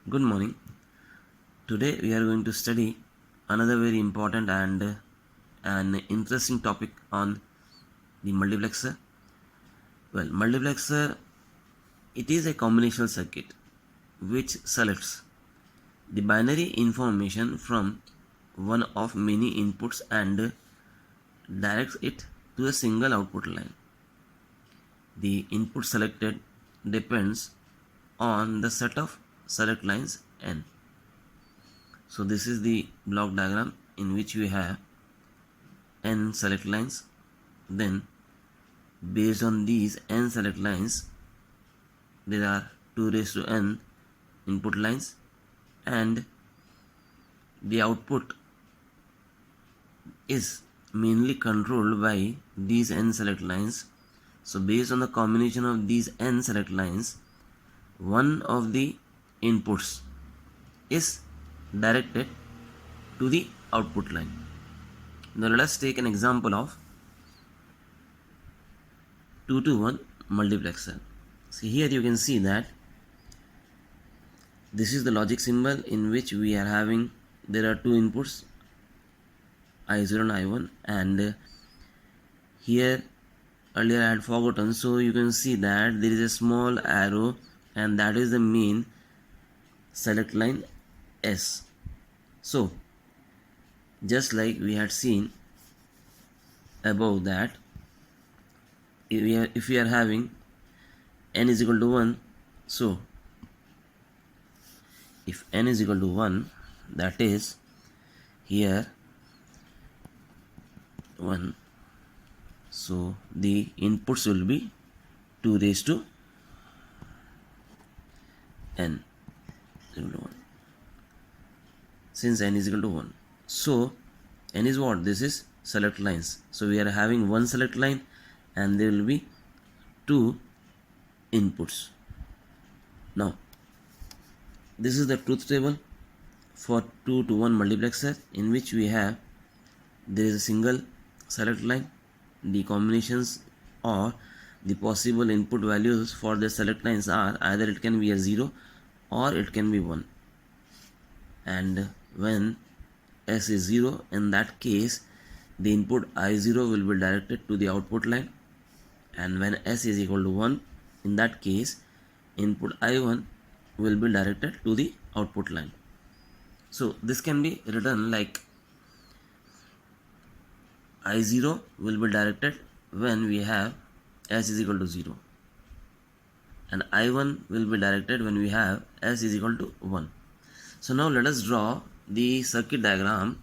Good morning. Today we are going to study another very important and an interesting topic on the multiplexer. Well, multiplexer, it is a combinational circuit which selects the binary information from one of many inputs and directs it to a single output line. The input selected depends on the set of select lines n. So this is the block diagram in which we have n select lines. Then based on these n select lines, there are 2 raised to n input lines, and the output is mainly controlled by these n select lines. So based on the combination of these n select lines, one of the inputs is directed to the output line. Now let us take an example of 2 to 1 multiplexer. So here you can see that this is the logic symbol in which we are having, there are two inputs I0 and I1, and here earlier I had forgotten, so you can see that there is a small arrow and that is the main select line S. So just like we had seen above that, if we are having n is equal to 1, so if n is equal to 1, that is here 1, so the inputs will be 2 raised to n is equal to 1, since n is equal to 1. So n is what? This is select lines. So we are having one select line and there will be two inputs. Now this is the truth table for 2 to 1 multiplexer, in which we have, there is a single select line. The combinations or the possible input values for the select lines are either it can be a 0 or it can be 1, and when S is 0, in that case the input I0 will be directed to the output line, and when S is equal to 1, in that case input I1 will be directed to the output line. So this can be written like I0 will be directed when we have S is equal to 0, and I1 will be directed when we have S is equal to 1. So now let us draw the circuit diagram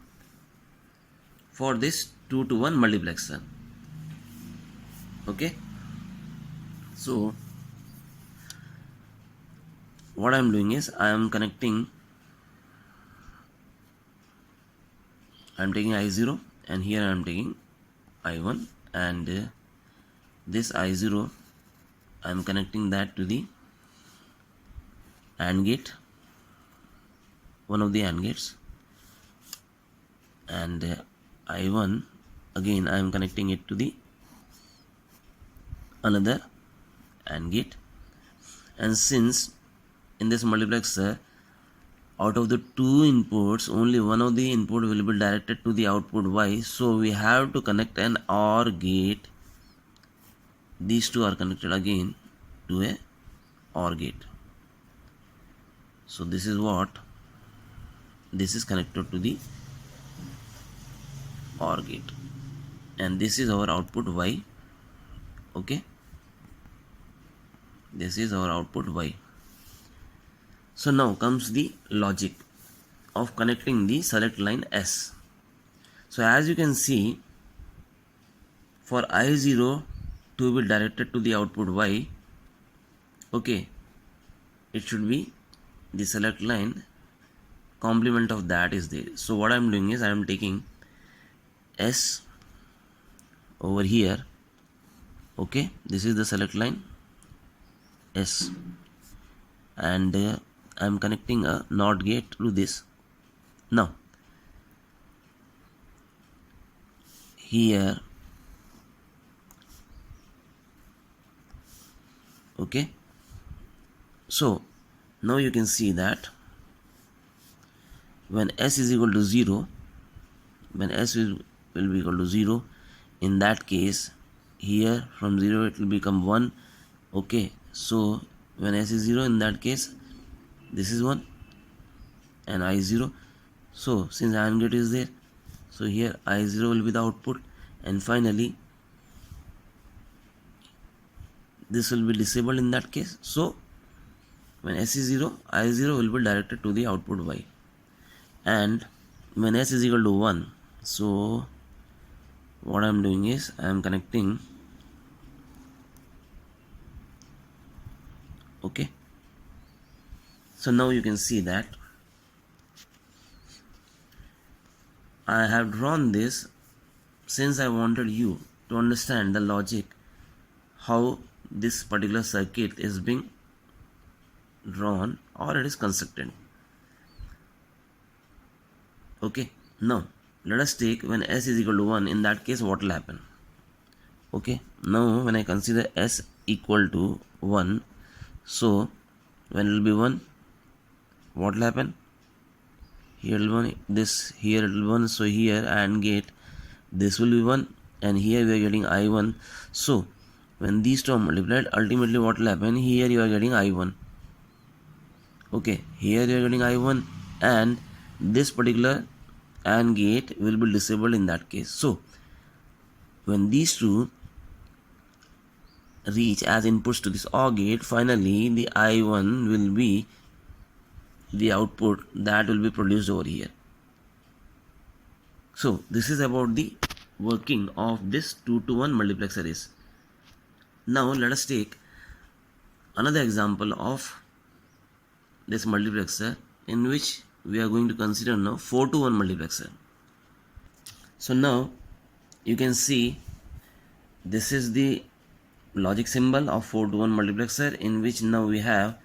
for this 2 to 1 multiplexer. Okay, so what I am doing is I am taking I0, and here I am taking I1, and this I0 I am connecting that to the AND gate, one of the AND gates, and I1 again I am connecting it to the another AND gate. And since in this multiplexer, out of the two inputs, only one of the input will be directed to the output Y, so we have to connect an OR gate. These two are connected again to a OR gate. So this is what, this is connected to the OR gate, and this is our output Y. Okay, this is our output Y. So now comes the logic of connecting the select line S. So as you can see, for I0 to be directed to the output Y, okay, it should be the select line complement of that is there. So what I am doing is I am taking S over here. Okay, this is the select line S, and I am connecting a NOT gate to this. Now here, okay, so now you can see that when s is equal to 0, when will be equal to 0, in that case here from 0 it will become 1. Okay, so when s is 0, in that case this is 1 and I is 0. So since AND gate is there, so here I0 will be the output, and finally this will be disabled in that case. So when s is 0, I0 will be directed to the output Y, and when s is equal to 1, so what I am doing is I am connecting. Okay, so now you can see that I have drawn this since I wanted you to understand the logic, how this particular circuit is being drawn or it is constructed. Okay, now let us take when s is equal to 1, in that case what will happen. Okay, now when I consider s equal to 1, so when it will be 1, what will happen? Here it will 1, this here it will 1, so here AND gate this will be 1, and here we are getting I1. So when these two are multiplied, ultimately what will happen? Here you are getting I1. Okay, here you are getting I1, and this particular AND gate will be disabled in that case. So when these two reach as inputs to this OR gate, finally the I1 will be the output that will be produced over here. So this is about the working of this 2 to 1 multiplexer is. Now let us take another example of this multiplexer, in which we are going to consider now 4 to 1 multiplexer. So now you can see this is the logic symbol of 4 to 1 multiplexer, in which now we have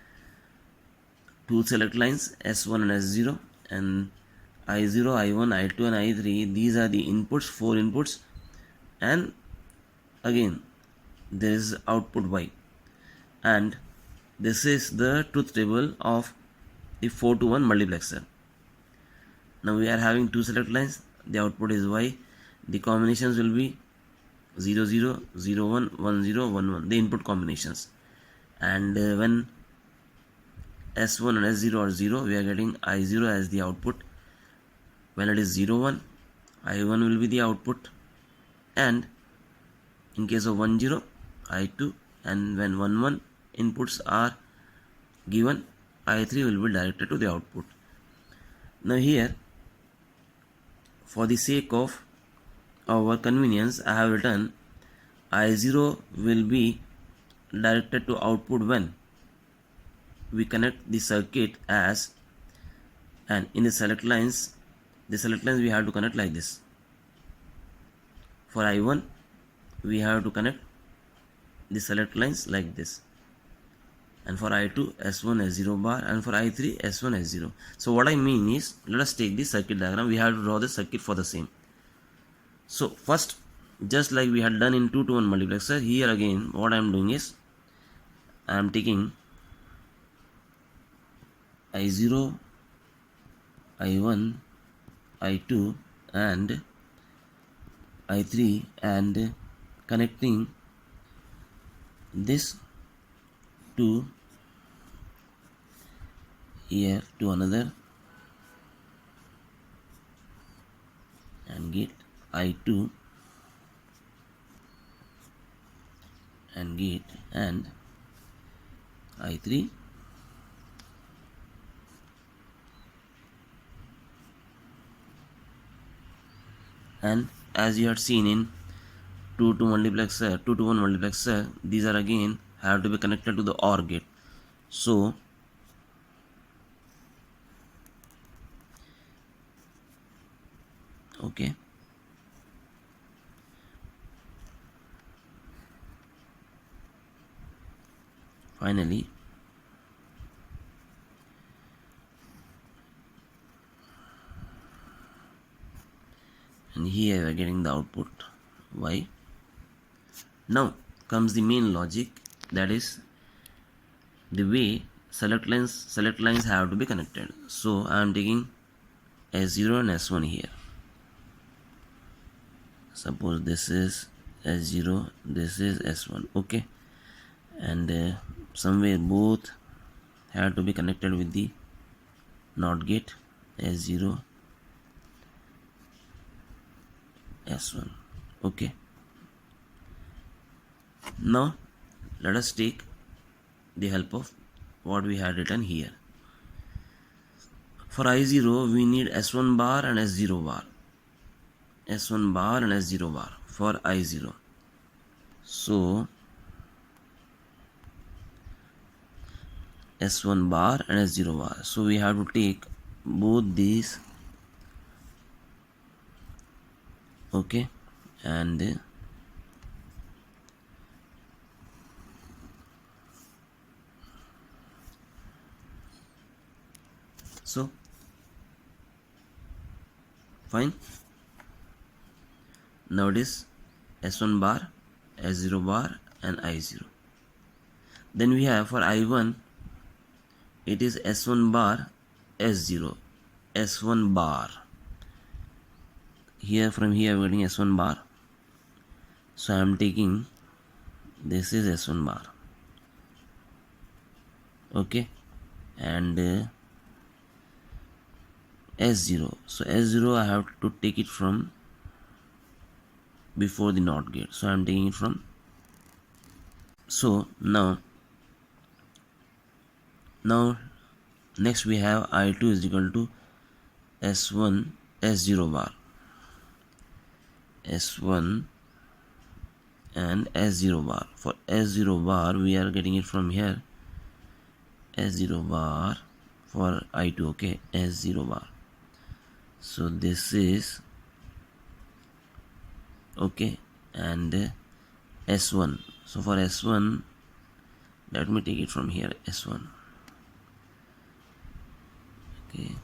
two select lines S1 and S0, and I0, I1, I2 and I3. These are the inputs, 4 inputs, and again there is output Y, and this is the truth table of the 4 to 1 multiplexer. Now we are having two select lines, the output is Y, the combinations will be 0 0 0 1 1 0 1 1, the input combinations, and when S1 and S0 are 0, we are getting I0 as the output. When it is 0 1, I1 will be the output, and in case of 1 0, I2, and when 1 1 inputs are given, I3 will be directed to the output. Now here, for the sake of our convenience, I have written I0 will be directed to output when we connect the circuit as, and in the select lines we have to connect like this. For I1 we have to connect the select lines like this, and for I2 S1 S0 bar, and for I3 S1 S0. So what I mean is, let us take the circuit diagram. We have to draw the circuit for the same. So first, just like we had done in 2 to 1 multiplexer, here again what I am doing is I am taking I0, I1, I2 and I3 and connecting this to here to another and get I2 and get and I3 and as you had seen in 2 to 1 multiplexer, these are again have to be connected to the OR gate. So okay, finally and here we are getting the output Y. Now comes the main logic, that is the way select lines have to be connected. So I am taking S0 and S1 here. Suppose this is S0, this is S1, okay, and somewhere both have to be connected with the NOT gate. S0, S1, okay. Now let us take the help of what we had written here. For I0 we need S1 bar and S0 bar. S1 bar and S0 bar for I0. So S1 bar and S0 bar. So we have to take both these, okay, and so fine. Now it is S1 bar, S0 bar and I0. Then we have for I1 it is S1 bar, S0, S1 bar. Here from here we are getting S1 bar. So I am taking, this is S1 bar, okay, and S0. So S0 I have to take it from before the NOT gate. So I am taking it from. So now next we have I2 is equal to S1 S0 bar, S1 and S0 bar. For S0 bar we are getting it from here, S0 bar for I2, okay, S0 bar. So this is okay, and S1. So for S1 let me take it from here, S1, okay.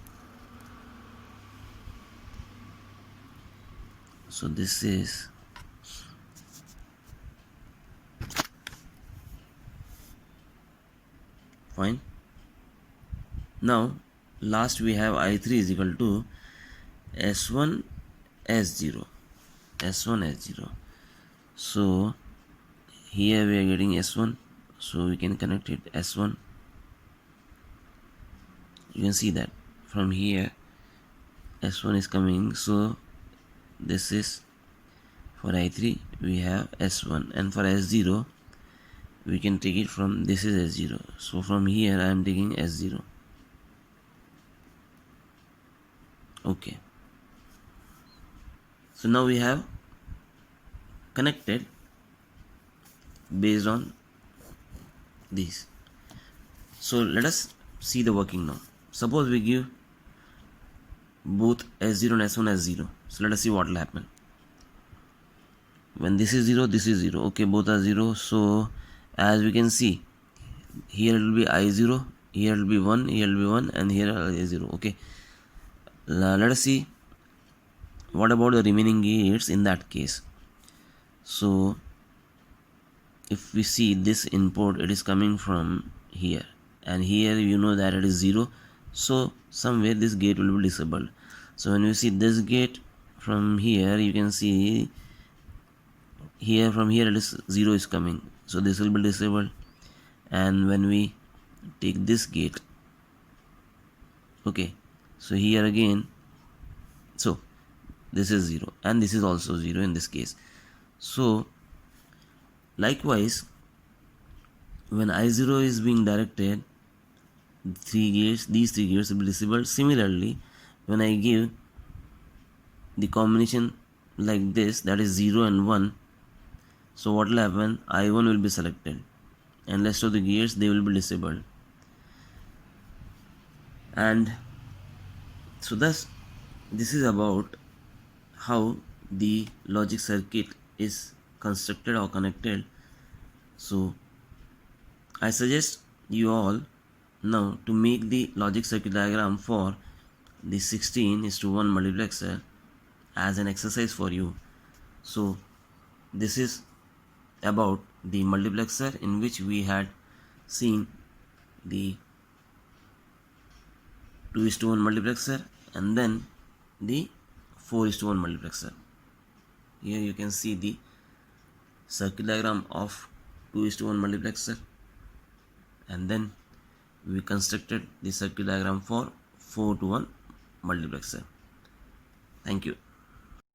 So this is fine. Now last we have I3 is equal to S1 S0, S1 S0. So here we are getting S1, so we can connect it S1. You can see that from here S1 is coming. So this is for I3 we have S1, and for S0 we can take it from, this is S0. So from here I am taking S0, okay. So now we have connected based on these. So let us see the working now. Suppose we give both S0 and S1 as 0. So let us see what will happen. When this is 0, this is 0, okay, both are 0. So as we can see, here it will be I0, here it will be 1, here it will be 1, and here is 0, okay. Let us see what about the remaining gates in that case. So if we see this input, it is coming from here, and here you know that it is 0. So somewhere this gate will be disabled. So when you see this gate from here, you can see here from here it is 0 is coming, so this will be disabled. And when we take this gate, okay, so here again, so this is 0 and this is also 0 in this case. So likewise, when I0 is being directed, these three gates will be disabled. Similarly, when I give the combination like this, that is 0 and 1, so what will happen, I1 will be selected and rest of the gates they will be disabled. And so thus this is about how the logic circuit is constructed or connected. So I suggest you all now to make the logic circuit diagram for the 16:1 multiplexer as an exercise for you. So this is about the multiplexer in which we had seen the 2:1 multiplexer, and then the 4:1 multiplexer. Here you can see the circuit diagram of 2:1 multiplexer, and then we constructed the circuit diagram for 4:1 multiplexer. Thank you.